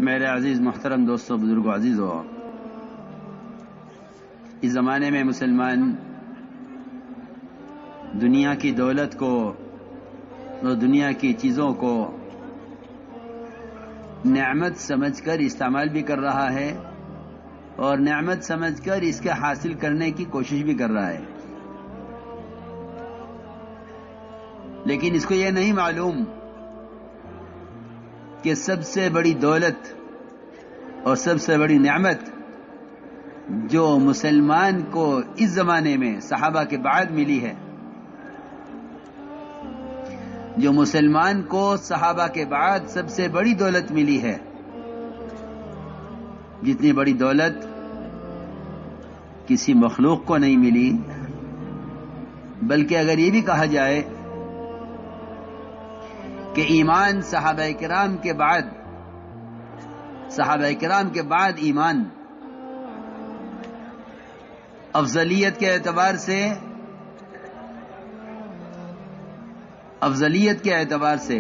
میرے عزیز محترم دوستوں، بزرگوں، عزیزوں، اس زمانے میں مسلمان دنیا کی دولت کو اور دنیا کی چیزوں کو نعمت سمجھ کر استعمال بھی کر رہا ہے اور نعمت سمجھ کر اس کے حاصل کرنے کی کوشش بھی کر رہا ہے، لیکن اس کو یہ نہیں معلوم کہ سب سے بڑی دولت اور سب سے بڑی نعمت جو مسلمان کو اس زمانے میں صحابہ کے بعد ملی ہے، جو مسلمان کو صحابہ کے بعد سب سے بڑی دولت ملی ہے، جتنی بڑی دولت کسی مخلوق کو نہیں ملی، بلکہ اگر یہ بھی کہا جائے کہ ایمان صحابہ کرام کے بعد ایمان افضلیت کے اعتبار سے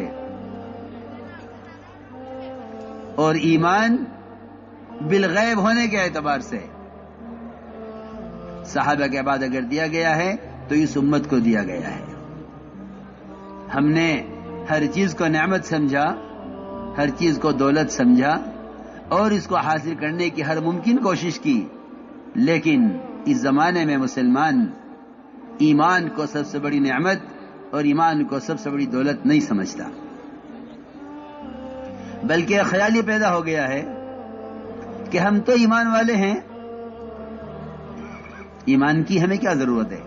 اور ایمان بالغیب ہونے کے اعتبار سے صحابہ کے بعد اگر دیا گیا ہے تو اس امت کو دیا گیا ہے۔ ہم نے ہر چیز کو نعمت سمجھا، ہر چیز کو دولت سمجھا اور اس کو حاصل کرنے کی ہر ممکن کوشش کی، لیکن اس زمانے میں مسلمان ایمان کو سب سے بڑی نعمت اور ایمان کو سب سے بڑی دولت نہیں سمجھتا، بلکہ خیال یہ پیدا ہو گیا ہے کہ ہم تو ایمان والے ہیں، ایمان کی ہمیں کیا ضرورت ہے۔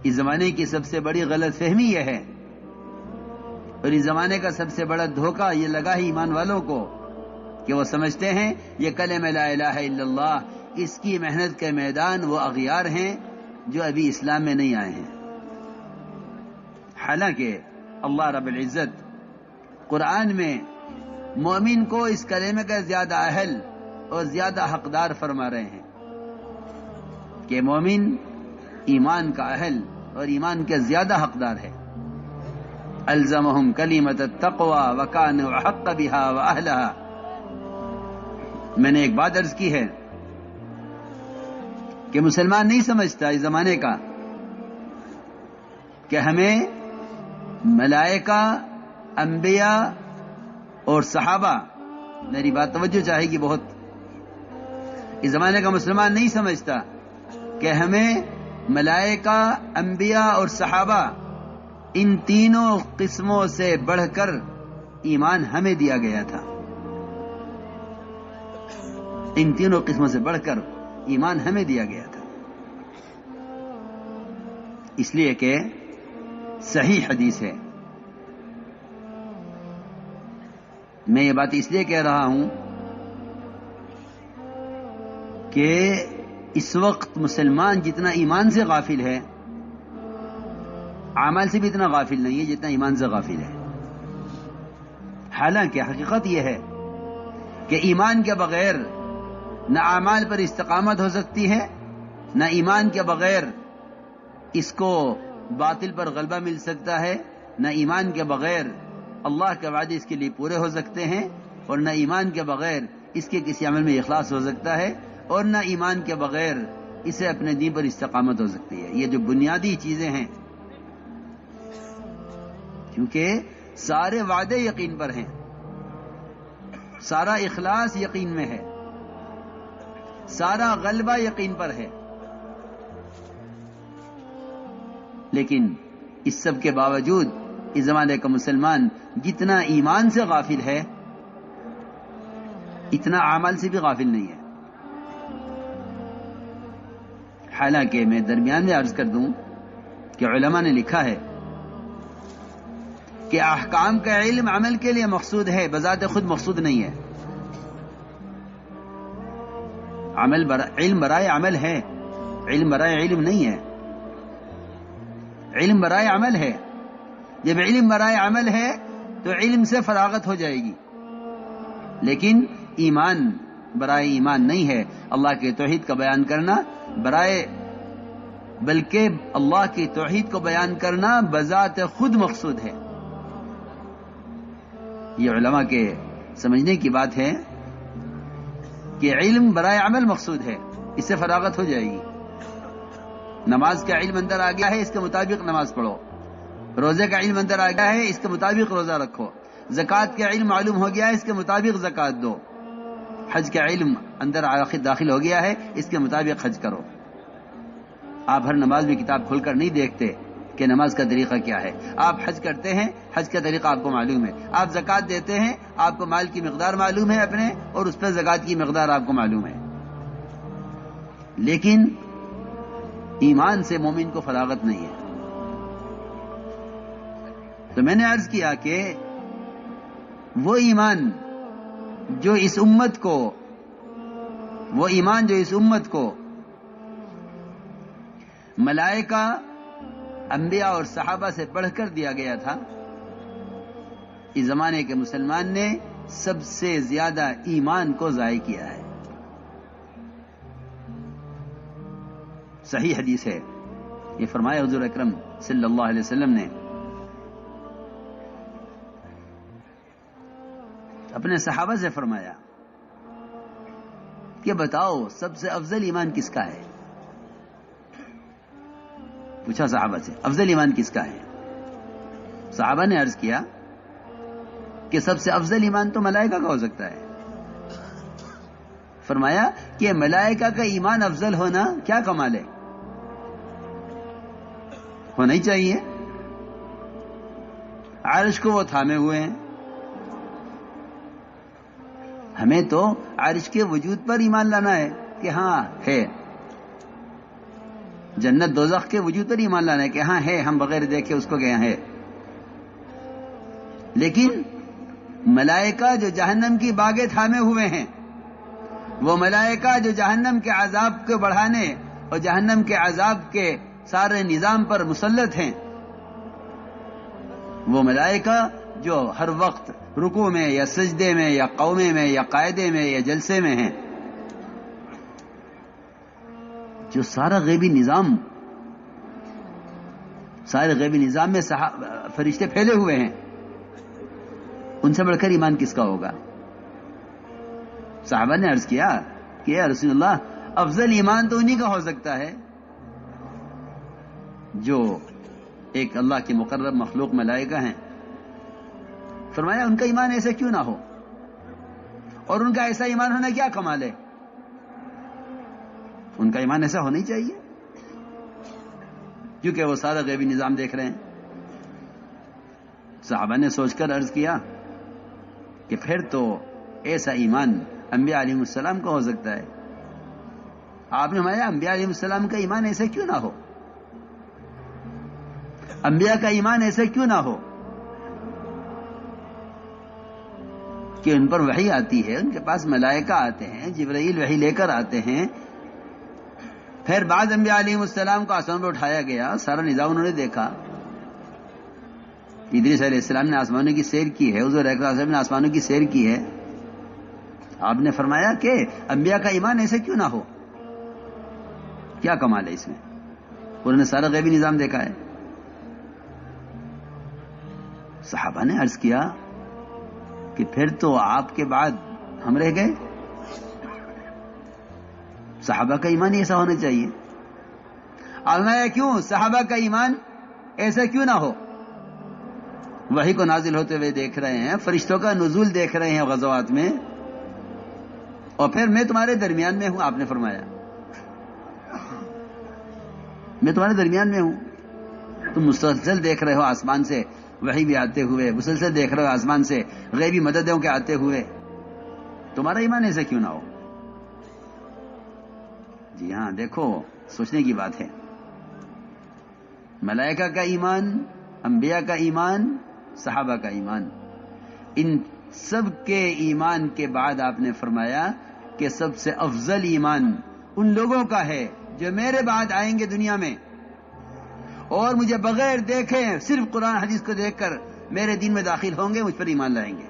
اس زمانے کی سب سے بڑی غلط فہمی یہ ہے اور اس زمانے کا سب سے بڑا دھوکہ یہ لگا ہے ایمان والوں کو کہ وہ سمجھتے ہیں یہ کلمہ لا الہ الا اللہ، اس کی محنت کے میدان وہ اغیار ہیں جو ابھی اسلام میں نہیں آئے ہیں، حالانکہ اللہ رب العزت قرآن میں مومن کو اس کلمے کا زیادہ اہل اور زیادہ حقدار فرما رہے ہیں کہ مومن ایمان کا اہل اور ایمان کے زیادہ حقدار ہے۔ الزمہم کلمۃ التقوی وکانوا احق بها واہلها۔ میں نے ایک بات عرض کی ہے کہ مسلمان نہیں سمجھتا اس زمانے کا کہ ہمیں ملائکہ، انبیاء اور صحابہ، میری بات توجہ چاہے گی بہت، اس زمانے کا مسلمان نہیں سمجھتا کہ ہمیں ملائکہ، انبیاء اور صحابہ ان تینوں قسموں سے بڑھ کر ایمان ہمیں دیا گیا تھا، ان تینوں قسموں سے بڑھ کر ایمان ہمیں دیا گیا تھا، اس لیے کہ صحیح حدیث ہے۔ میں یہ بات اس لیے کہہ رہا ہوں کہ اس وقت مسلمان جتنا ایمان سے غافل ہے، اعمال سے بھی اتنا غافل نہیں ہے جتنا ایمان سے غافل ہے۔ حالانکہ حقیقت یہ ہے کہ ایمان کے بغیر نہ اعمال پر استقامت ہو سکتی ہے، نہ ایمان کے بغیر اس کو باطل پر غلبہ مل سکتا ہے، نہ ایمان کے بغیر اللہ کے وعدے اس کے لیے پورے ہو سکتے ہیں، اور نہ ایمان کے بغیر اس کے کسی عمل میں اخلاص ہو سکتا ہے، اور نہ ایمان کے بغیر اسے اپنے دین پر استقامت ہو سکتی ہے۔ یہ جو بنیادی چیزیں ہیں، کیونکہ سارے وعدے یقین پر ہیں، سارا اخلاص یقین میں ہے، سارا غلبہ یقین پر ہے، لیکن اس سب کے باوجود اس زمانے کا مسلمان جتنا ایمان سے غافل ہے اتنا اعمال سے بھی غافل نہیں ہے۔ حالانکہ میں درمیان میں عرض کر دوں کہ علماء نے لکھا ہے کہ احکام کا علم عمل کے لیے مقصود ہے، بذات خود مقصود نہیں ہے۔ علم برائے عمل ہے، علم برائے علم نہیں ہے، علم برائے عمل ہے۔ جب علم برائے عمل ہے تو علم سے فراغت ہو جائے گی، لیکن ایمان برائے ایمان نہیں ہے۔ اللہ کے توحید کا بیان کرنا بلکہ اللہ کی توحید کو بیان کرنا بذات خود مقصود ہے۔ یہ علماء کے سمجھنے کی بات ہے کہ علم برائے عمل مقصود ہے، اس سے فراغت ہو جائے گی. نماز کا علم اندر آ گیا ہے، اس کے مطابق نماز پڑھو. روزے کا علم اندر آ گیا ہے، اس کے مطابق روزہ رکھو. زکوٰۃ کا علم معلوم ہو گیا ہے، اس کے مطابق زکوٰۃ دو. حج کا علم اندر داخل ہو گیا ہے، اس کے مطابق حج کرو. آپ ہر نماز میں کتاب کھول کر نہیں دیکھتے کہ نماز کا طریقہ کیا ہے. آپ حج کرتے ہیں، حج کا طریقہ آپ کو معلوم ہے. آپ زکوٰۃ دیتے ہیں، آپ کو مال کی مقدار معلوم ہے اپنے، اور اس پر زکوٰۃ کی مقدار آپ کو معلوم ہے. لیکن ایمان سے مومن کو فراغت نہیں ہے. تو میں نے عرض کیا کہ وہ ایمان جو اس امت کو ملائکہ، انبیاء اور صحابہ سے پڑھ کر دیا گیا تھا، اس زمانے کے مسلمان نے سب سے زیادہ ایمان کو ضائع کیا ہے. صحیح حدیث ہے، یہ فرمایا حضور اکرم صلی اللہ علیہ وسلم نے اپنے صحابہ سے فرمایا کہ بتاؤ سب سے افضل ایمان کس کا ہے؟ پوچھا صحابہ سے افضل ایمان کس کا ہے؟ صحابہ نے عرض کیا کہ سب سے افضل ایمان تو ملائکہ کا ہو سکتا ہے. فرمایا کہ ملائکہ کا ایمان افضل ہونا کیا کمال ہے، ہونا ہی چاہیے. عرش کو وہ تھامے ہوئے ہیں، ہمیں تو عرش کے وجود پر ایمان لانا ہے کہ ہاں ہے. جنت دوزخ کے وجود پر ایمان لانا ہے کہ ہاں ہے، ہم بغیر دیکھے اس کو گیا ہے. لیکن ملائکہ جو جہنم کی باغیں تھامے ہوئے ہیں، وہ ملائکہ جو جہنم کے عذاب کو بڑھانے اور جہنم کے عذاب کے سارے نظام پر مسلط ہیں، وہ ملائکہ جو ہر وقت رکوع میں یا سجدے میں یا قومے میں یا قاعدے میں یا جلسے میں ہیں، جو سارے غیبی نظام میں فرشتے پھیلے ہوئے ہیں، ان سے بڑھ کر ایمان کس کا ہوگا؟ صحابہ نے عرض کیا کہ یا رسول اللہ، افضل ایمان تو انہی کا ہو سکتا ہے جو ایک اللہ کے مقرب مخلوق ملائکہ ہیں. فرمایا ان کا ایمان ایسا کیوں نہ ہو، اور ان کا ایسا ایمان ہونا کیا کمال ہے؟ ان کا ایمان ایسا ہونا ہی چاہیے کیونکہ وہ سارا غیبی نظام دیکھ رہے ہیں. صحابہ نے سوچ کر عرض کیا کہ پھر تو ایسا ایمان انبیاء علیہ السلام کا ہو سکتا ہے. آپ نے فرمایا انبیاء علیہ السلام کا ایمان ایسا کیوں نہ ہو، انبیاء کا ایمان ایسا کیوں نہ ہو کہ ان پر وحی آتی ہے، ان کے پاس ملائکہ آتے ہیں، جبرائیل وحی لے کر آتے ہیں. پھر بعد انبیاء علیہ السلام کو آسمان پر اٹھایا گیا، سارا نظام انہوں نے دیکھا. ادریس علیہ السلام نے آسمانوں کی سیر کی ہے، حضور اکرم صلی اللہ علیہ وسلم نے آسمانوں کی سیر کی ہے. آپ نے فرمایا کہ انبیاء کا ایمان ایسے کیوں نہ ہو، کیا کمال ہے اس میں؟ انہوں نے سارا غیبی نظام دیکھا ہے. صحابہ نے عرض کیا کہ پھر تو آپ کے بعد ہم رہ گئے، صحابہ کا ایمان ایسا ہونا چاہیے. فرمایا کیوں صحابہ کا ایمان ایسا کیوں نہ ہو؟ وحی کو نازل ہوتے ہوئے دیکھ رہے ہیں، فرشتوں کا نزول دیکھ رہے ہیں غزوات میں، اور پھر میں تمہارے درمیان میں ہوں. آپ نے فرمایا میں تمہارے درمیان میں ہوں، تم مسلسل دیکھ رہے ہو آسمان سے وحی بھی آتے ہوئے، مسلسل دیکھ رہے ہو آسمان سے غیبی مددوں کے آتے ہوئے، تمہارا ایمان ایسا کیوں نہ ہو؟ جی ہاں، دیکھو سوچنے کی بات ہے. ملائکہ کا ایمان، انبیاء کا ایمان، صحابہ کا ایمان، ان سب کے ایمان کے بعد آپ نے فرمایا کہ سب سے افضل ایمان ان لوگوں کا ہے جو میرے بعد آئیں گے دنیا میں اور مجھے بغیر دیکھے صرف قرآن حدیث کو دیکھ کر میرے دین میں داخل ہوں گے، مجھ پر ایمان لائیں گے.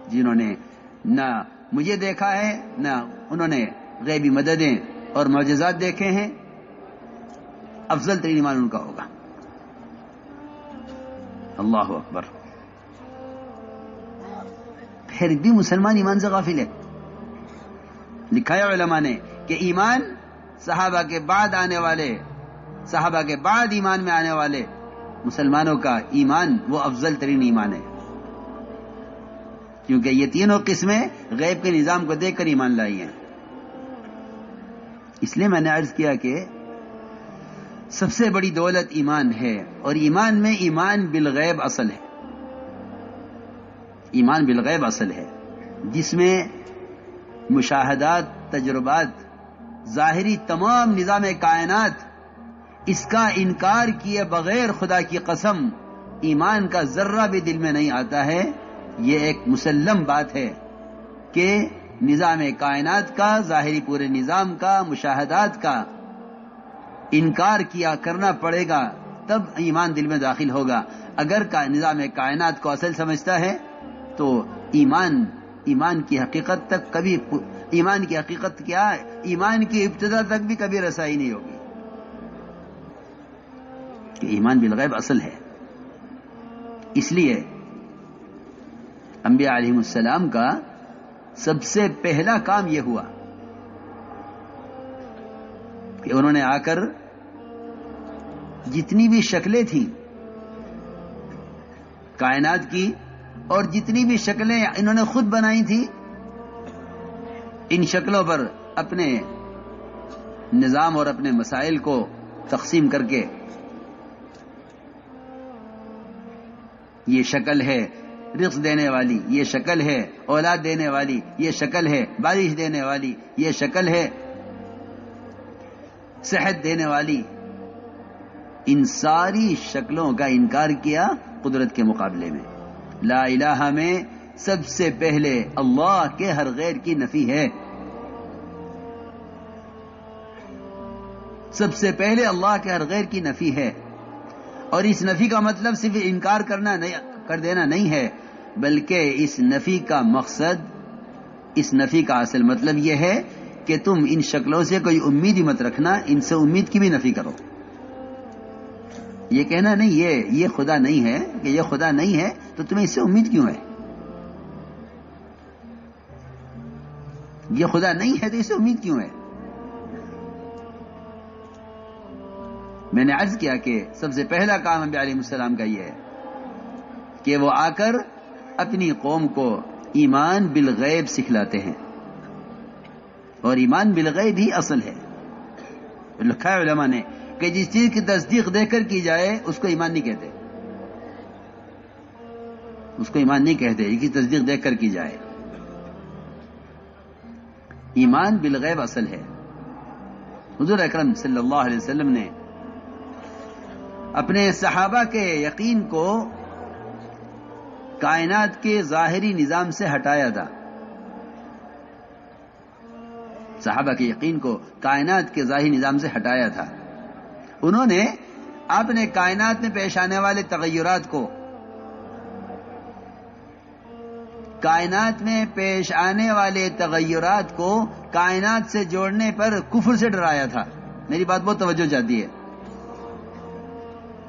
جنہوں نے نہ مجھے دیکھا ہے، نہ انہوں نے غیبی مددیں اور معجزات دیکھے ہیں، افضل ترین ایمان ان کا ہوگا. اللہ اکبر. پھر بھی مسلمان ایمان سے غافل ہے. لکھا ہے علماء نے کہ ایمان صحابہ کے بعد آنے والے، صحابہ کے بعد ایمان میں آنے والے مسلمانوں کا ایمان وہ افضل ترین ایمان ہے، کیونکہ یہ تینوں قسمیں غیب کے نظام کو دیکھ کر ایمان لائی ہیں. اس لیے میں نے عرض کیا کہ سب سے بڑی دولت ایمان ہے، اور ایمان میں ایمان بالغیب اصل ہے. ایمان بالغیب اصل ہے جس میں مشاہدات، تجربات، ظاہری تمام نظام کائنات، اس کا انکار کیے بغیر خدا کی قسم ایمان کا ذرہ بھی دل میں نہیں آتا ہے. یہ ایک مسلم بات ہے کہ نظام کائنات کا، ظاہری پورے نظام کا، مشاہدات کا انکار کیا کرنا پڑے گا، تب ایمان دل میں داخل ہوگا. اگر نظام کائنات کو اصل سمجھتا ہے تو ایمان کی حقیقت تک کبھی، ایمان کی حقیقت کیا، ایمان کی ابتدا تک بھی کبھی رسائی نہیں ہوگی. کہ ایمان بالغیب اصل ہے. اس لیے انبیاء علیہ السلام کا سب سے پہلا کام یہ ہوا کہ انہوں نے آ کر جتنی بھی شکلیں تھیں کائنات کی، اور جتنی بھی شکلیں انہوں نے خود بنائی تھی، ان شکلوں پر اپنے نظام اور اپنے مسائل کو تقسیم کر کے، یہ شکل ہے رزق دینے والی، یہ شکل ہے اولاد دینے والی، یہ شکل ہے بارش دینے والی، یہ شکل ہے صحت دینے والی، ان ساری شکلوں کا انکار کیا قدرت کے مقابلے میں. لا الہ میں سب سے پہلے اللہ کے ہر غیر کی نفی ہے. سب سے پہلے اللہ کے ہر غیر کی نفی ہے. اور اس نفی کا مطلب صرف انکار کر دینا نہیں ہے، بلکہ اس نفی کا مقصد، اس نفی کا اصل مطلب یہ ہے کہ تم ان شکلوں سے کوئی امید ہی مت رکھنا، ان سے امید کی بھی نفی کرو. یہ کہنا نہیں یہ خدا نہیں ہے، کہ یہ خدا نہیں ہے تو تمہیں اس سے امید کیوں ہے؟ یہ خدا نہیں ہے تو اس سے امید کیوں ہے؟ میں نے عرض کیا کہ سب سے پہلا کام انبیاء علیہ السلام کا یہ ہے کہ وہ آ کر اپنی قوم کو ایمان بالغیب سکھلاتے ہیں، اور ایمان بالغیب ہی اصل ہے. لکھا ہے علماء نے کہ جس چیز کی تصدیق دے کر کی جائے اس کو ایمان نہیں کہتے، اس کو ایمان نہیں کہتے، اس کی تصدیق دے کر کی جائے. ایمان بالغیب اصل ہے. حضور اکرم صلی اللہ علیہ وسلم نے اپنے صحابہ کے یقین کو کائنات کے ظاہری نظام سے ہٹایا تھا. صحابہ کے یقین کو کائنات کے ظاہری نظام سے ہٹایا تھا. انہوں نے اپنے کائنات میں پیش آنے والے تغیرات کو، کائنات میں پیش آنے والے تغیرات کو کائنات سے جوڑنے پر کفر سے ڈرایا تھا. میری بات بہت توجہ چاہتی ہے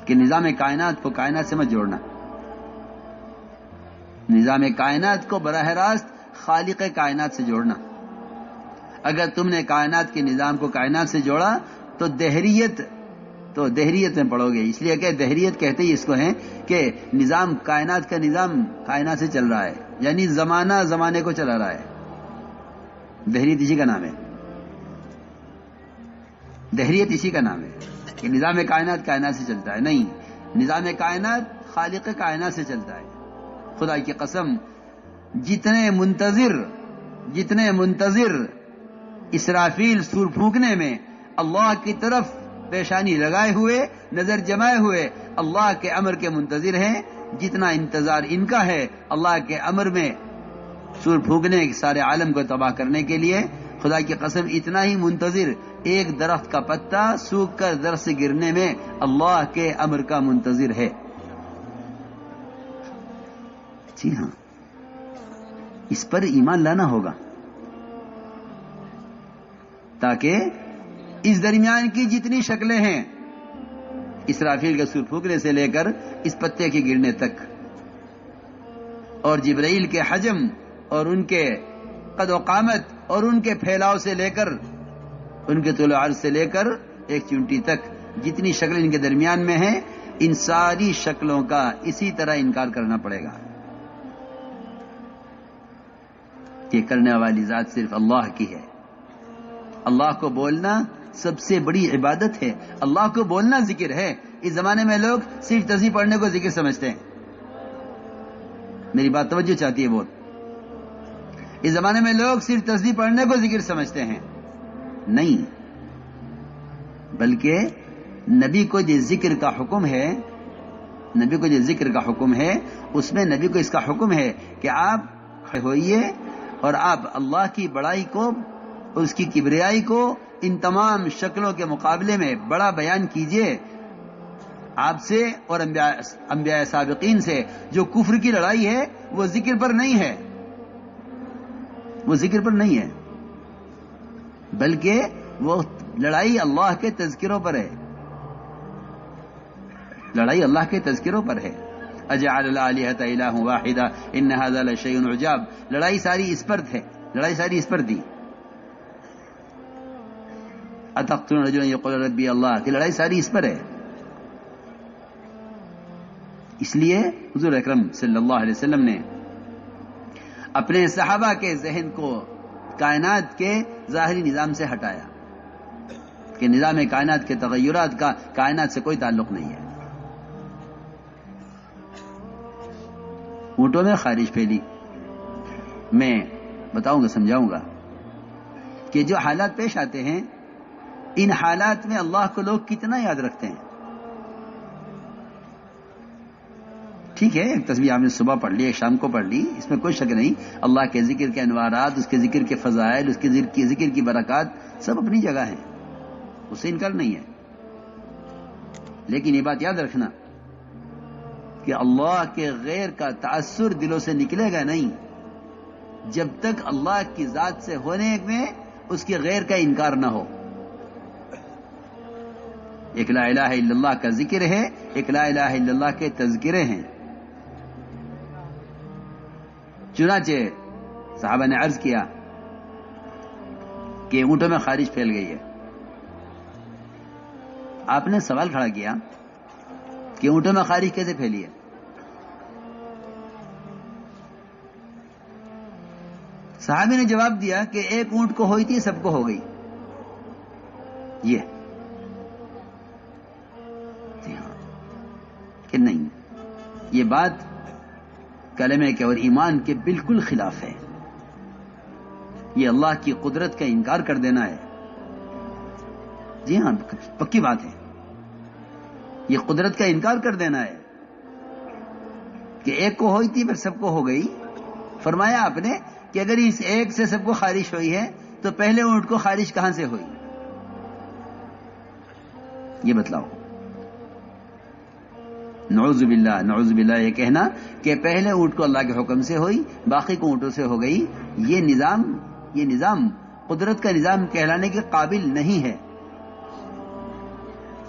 کہ نظام کائنات کو کائنات سے مت جوڑنا. نظام کائنات کو براہ راست خالق کائنات سے جوڑنا. اگر تم نے کائنات کے نظام کو کائنات سے جوڑا تو دہریت میں پڑو گے. اس لیے کہ دہریت کہتے ہی اس کو ہیں کہ نظام کائنات کا نظام کائنات سے چل رہا ہے، یعنی زمانہ زمانے کو چلا رہا ہے. دہریت اسی کا نام ہے. دہریت اسی کا نام ہے کہ نظام کائنات کائنات سے چلتا ہے. نہیں، نظام کائنات خالق کائنات سے چلتا ہے. خدا کی قسم، جتنے منتظر اسرافیل سور پھونکنے میں اللہ کی طرف پیشانی لگائے ہوئے، نظر جمائے ہوئے اللہ کے امر کے منتظر ہیں، جتنا انتظار ان کا ہے اللہ کے امر میں سور پھونکنے سارے عالم کو تباہ کرنے کے لیے، خدا کی قسم اتنا ہی منتظر ایک درخت کا پتا سوکھ کر درخت سے گرنے میں اللہ کے امر کا منتظر ہے. جی ہاں، اس پر ایمان لانا ہوگا تاکہ اس درمیان کی جتنی شکلیں ہیں، اسرافیل کے سور پھونکنے سے لے کر اس پتے کے گرنے تک، اور جبرائیل کے حجم اور ان کے قد و قامت اور ان کے پھیلاؤ سے لے کر ان کے طول و عرض سے لے کر ایک چونٹی تک جتنی شکلیں ان کے درمیان میں ہیں، ان ساری شکلوں کا اسی طرح انکار کرنا پڑے گا. یہ کرنے والی ذات صرف اللہ کی ہے. اللہ کو بولنا سب سے بڑی عبادت ہے. اللہ کو بولنا ذکر ہے. اس زمانے میں لوگ صرف تسبیح پڑھنے کو ذکر سمجھتے ہیں. میری بات توجہ چاہتی ہے بہت. اس زمانے میں لوگ صرف تسبیح پڑھنے کو ذکر سمجھتے ہیں. نہیں، بلکہ نبی کو جو ذکر کا حکم ہے، نبی کو جو ذکر کا حکم ہے، اس میں نبی کو اس کا حکم ہے کہ آپ کھڑے ہوئیے اور آپ اللہ کی بڑائی کو اور اس کی کبریائی کو ان تمام شکلوں کے مقابلے میں بڑا بیان کیجئے. آپ سے اور انبیاء سابقین سے جو کفر کی لڑائی ہے وہ ذکر پر نہیں ہے، وہ ذکر پر نہیں ہے، بلکہ وہ لڑائی اللہ کے تذکروں پر ہے. لڑائی اللہ کے تذکروں پر ہے. اجعل الالهة الہ واحدہ ان هذا لشیء عجاب. لڑائی ساری اس پر تھے، لڑائی ساری اس پر تھی. اتقتلون رجلا یقول ربی اللہ کی لڑائی ساری اس پر ہے. اس لیے حضور اکرم صلی اللہ علیہ وسلم نے اپنے صحابہ کے ذہن کو کائنات کے ظاہری نظام سے ہٹایا کہ نظام کائنات کے تغیرات کا کائنات سے کوئی تعلق نہیں ہے. اونٹوں میں خارش پھیلی. میں بتاؤں گا، سمجھاؤں گا کہ جو حالات پیش آتے ہیں ان حالات میں اللہ کو لوگ کتنا یاد رکھتے ہیں. ٹھیک ہے، ایک تسبیح آپ نے صبح پڑھ لی، ایک شام کو پڑھ لی، اس میں کوئی شک نہیں. اللہ کے ذکر کے انوارات، اس کے ذکر کے فضائل، اس کے ذکر کی برکات سب اپنی جگہ ہیں، اس سے انکار نہیں ہے. لیکن یہ بات یاد رکھنا کہ اللہ کے غیر کا تأثر دلوں سے نکلے گا نہیں جب تک اللہ کی ذات سے ہونے میں اس کے غیر کا انکار نہ ہو. ایک لا الہ الا اللہ کا ذکر ہے، ایک لا الہ الا اللہ کے تذکرے ہیں. چنانچہ صحابہ نے عرض کیا کہ اونٹوں میں خارش پھیل گئی ہے. آپ نے سوال کھڑا کیا کہ اونٹوں میں خارش کیسے پھیلی ہے؟ صحابی نے جواب دیا کہ ایک اونٹ کو ہوئی تھی، سب کو ہو گئی. یہ کہ نہیں، یہ بات کلمے کے اور ایمان کے بالکل خلاف ہے. یہ اللہ کی قدرت کا انکار کر دینا ہے. جی ہاں، پکی بات ہے. یہ قدرت کا انکار کر دینا ہے کہ ایک کو ہوئی تھی پھر سب کو ہو گئی. فرمایا آپ نے کہ اگر اس ایک سے سب کو خارش ہوئی ہے تو پہلے اونٹ کو خارش کہاں سے ہوئی؟ یہ بتلاؤ. نعوذ باللہ، نعوذ باللہ. یہ کہنا کہ پہلے اونٹ کو اللہ کے حکم سے ہوئی، باقی کو اونٹوں سے ہو گئی، یہ نظام قدرت کا نظام کہلانے کے قابل نہیں ہے.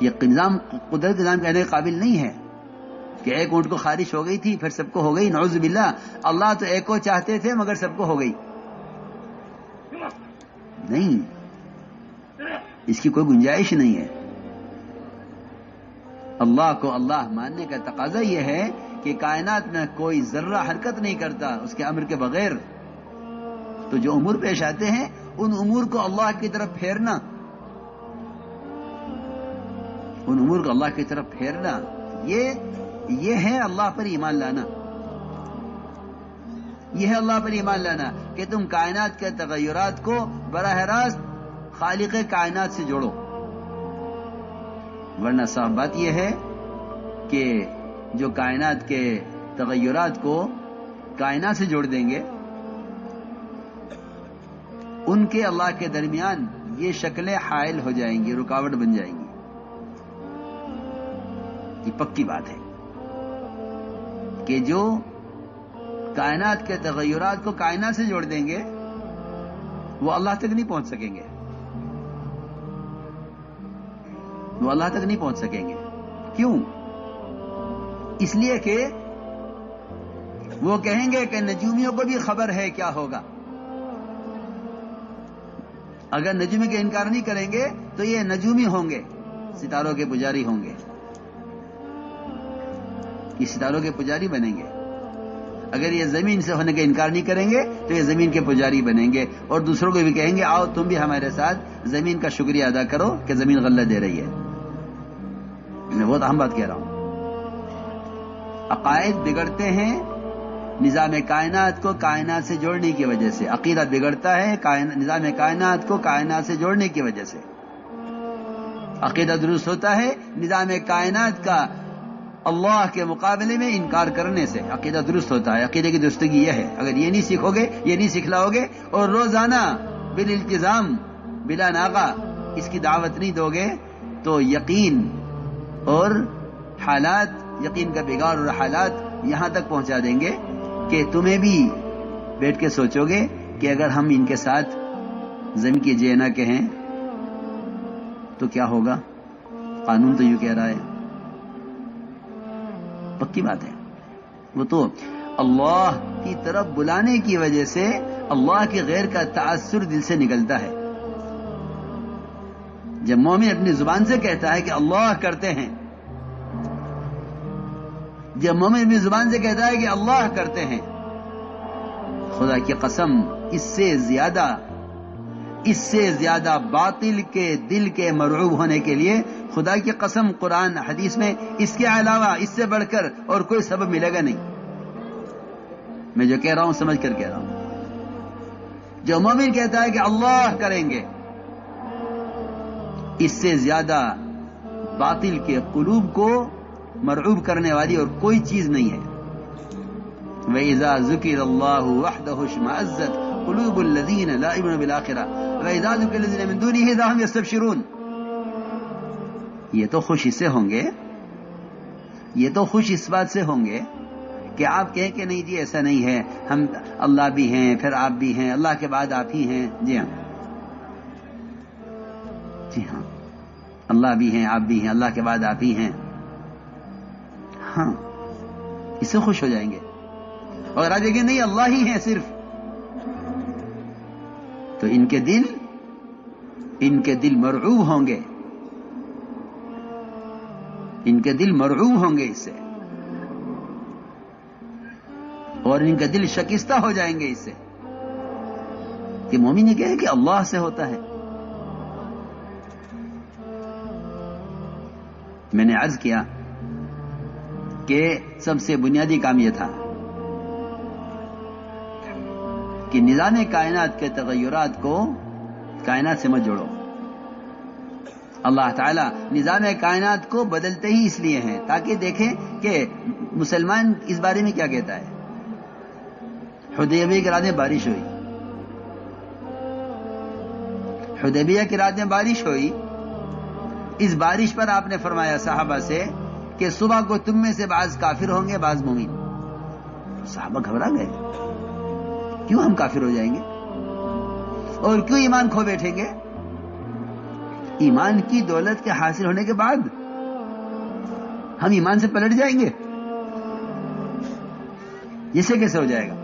یہ نظام قدرت کا نظام کہنے کے قابل نہیں ہے کہ ایک اونٹ کو خارش ہو گئی تھی پھر سب کو ہو گئی. نعوذ باللہ. اللہ تو ایک کو چاہتے تھے مگر سب کو ہو گئی. نہیں، اس کی کوئی گنجائش نہیں ہے. اللہ کو اللہ ماننے کا تقاضا یہ ہے کہ کائنات میں کوئی ذرہ حرکت نہیں کرتا اس کے امر کے بغیر. تو جو امور پیش آتے ہیں ان امور کو اللہ کی طرف پھیرنا، ان امور کو اللہ کی طرف پھیرنا، یہ ہے اللہ پر ایمان لانا. یہ ہے اللہ پر ایمان لانا کہ تم کائنات کے تغیرات کو براہ راست خالق کائنات سے جوڑو. ورنہ صاف بات یہ ہے کہ جو کائنات کے تغیرات کو کائنات سے جوڑ دیں گے ان کے اللہ کے درمیان یہ شکلیں حائل ہو جائیں گی، رکاوٹ بن جائیں گی. یہ پکی بات ہے کہ جو کائنات کے تغیرات کو کائنات سے جوڑ دیں گے وہ اللہ تک نہیں پہنچ سکیں گے. وہ اللہ تک نہیں پہنچ سکیں گے. کیوں؟ اس لیے کہ وہ کہیں گے کہ نجومیوں کو بھی خبر ہے کیا ہوگا. اگر نجومی کا انکار نہیں کریں گے تو یہ نجومی ہوں گے، ستاروں کے پجاری ہوں گے، یہ ستاروں کے پجاری بنیں گے. اگر یہ زمین سے ہونے کا انکار نہیں کریں گے تو یہ زمین کے پجاری بنیں گے، اور دوسروں کو بھی کہیں گے آؤ تم بھی ہمارے ساتھ زمین کا شکریہ ادا کرو کہ زمین غلہ دے رہی ہے. میں بہت اہم بات کہہ رہا ہوں. عقائد بگڑتے ہیں نظام کائنات کو کائنات سے جوڑنے کی وجہ سے. عقیدہ بگڑتا ہے نظام کائنات کو کائنات سے جوڑنے کی وجہ سے. عقیدہ درست ہوتا ہے نظام کائنات کا اللہ کے مقابلے میں انکار کرنے سے. عقیدہ درست ہوتا ہے. عقیدے کی درستگی یہ ہے، اگر یہ نہیں سیکھو گے، یہ نہیں سکھلاؤ گے، اور روزانہ بالالتزام بلا ناغہ اس کی دعوت نہیں دو گے، تو یقین اور حالات، یقین کا بگاڑ اور حالات یہاں تک پہنچا دیں گے کہ تمہیں بھی بیٹھ کے سوچو گے کہ اگر ہم ان کے ساتھ زمین کی جے نہ کہیں تو کیا ہوگا. قانون تو یوں کہہ رہا ہے، پکی بات ہے. وہ تو اللہ کی طرف بلانے کی وجہ سے اللہ کے غیر کا تاثر دل سے نکلتا ہے. جب مومن اپنی زبان سے کہتا ہے کہ اللہ کرتے ہیں، جب مومن اپنی زبان سے کہتا ہے کہ اللہ کرتے ہیں، خدا کی قسم اس سے زیادہ باطل کے دل کے مرعوب ہونے کے لیے خدا کی قسم قرآن حدیث میں اس کے علاوہ اس سے بڑھ کر اور کوئی سبب ملے گا نہیں. میں جو کہہ رہا ہوں سمجھ کر کہہ رہا ہوں. جو مومن کہتا ہے کہ اللہ کریں گے، اس سے زیادہ باطل کے قلوب کو مرعوب کرنے والی اور کوئی چیز نہیں ہے. وَإِذَا ذُكِرَ اللَّهُ وَحْدَهُ اشْمَأَزَّتْ قُلُوبُ الَّذِينَ لَا يُؤْمِنُونَ بِالْآخِرَةِ وَإِذَا ذُكِرَ الَّذِينَ مِن دُونِهِ إِذَا هُمْ يَسْتَبْشِرُونَ. یہ تو خوش اس سے ہوں گے، یہ تو خوش اس بات سے ہوں گے کہ آپ کہیں کہ نہیں جی ایسا نہیں ہے، ہم اللہ بھی ہیں پھر آپ بھی ہیں، اللہ کے بعد آپ ہی ہیں. جی ہاں، جی ہاں، اللہ بھی ہیں آپ بھی ہیں، اللہ کے بعد آپ ہی ہیں. ہاں، اس سے خوش ہو جائیں گے. اور آج دیکھیں نہیں اللہ ہی ہیں صرف، تو ان کے دل مرعوب ہوں گے، ان کے دل مرعوب ہوں گے اس سے، اور ان کا دل شکستہ ہو جائیں گے اس سے کہ مومن یہ کہے کہ اللہ سے ہوتا ہے. میں نے عرض کیا کہ سب سے بنیادی کام یہ تھا کہ نظام کائنات کے تغیرات کو کائنات سے مت جوڑو. اللہ تعالیٰ نظام کائنات کو بدلتے ہی اس لیے ہیں تاکہ دیکھیں کہ مسلمان اس بارے میں کیا کہتا ہے. حدیبیہ کی رات میں بارش ہوئی، حدیبیہ کی رات میں بارش ہوئی. اس بارش پر آپ نے فرمایا صحابہ سے کہ صبح کو تم میں سے بعض کافر ہوں گے بعض مومن. صحابہ گھبرا گئے، کیوں ہم کافر ہو جائیں گے اور کیوں ایمان کھو بیٹھیں گے؟ ایمان کی دولت کے حاصل ہونے کے بعد ہم ایمان سے پلٹ جائیں گے؟ اسے کیسے ہو جائے گا؟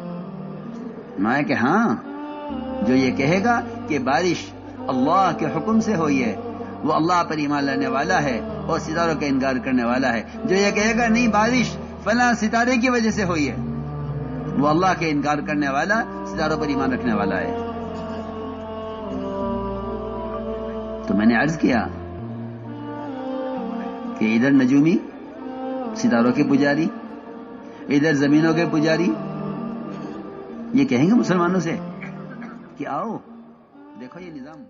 میں کہ ہاں، جو یہ کہے گا کہ بارش اللہ کے حکم سے ہوئی ہے وہ اللہ پر ایمان لانے والا ہے اور ستاروں کا انکار کرنے والا ہے. جو یہ کہے گا نہیں بارش فلاں ستارے کی وجہ سے ہوئی ہے وہ اللہ کے انکار کرنے والا، ستاروں پر ایمان رکھنے والا ہے. تو میں نے عرض کیا کہ ادھر نجومی ستاروں کے پجاری، ادھر زمینوں کے پجاری، یہ کہیں گے مسلمانوں سے کہ آؤ دیکھو یہ نظام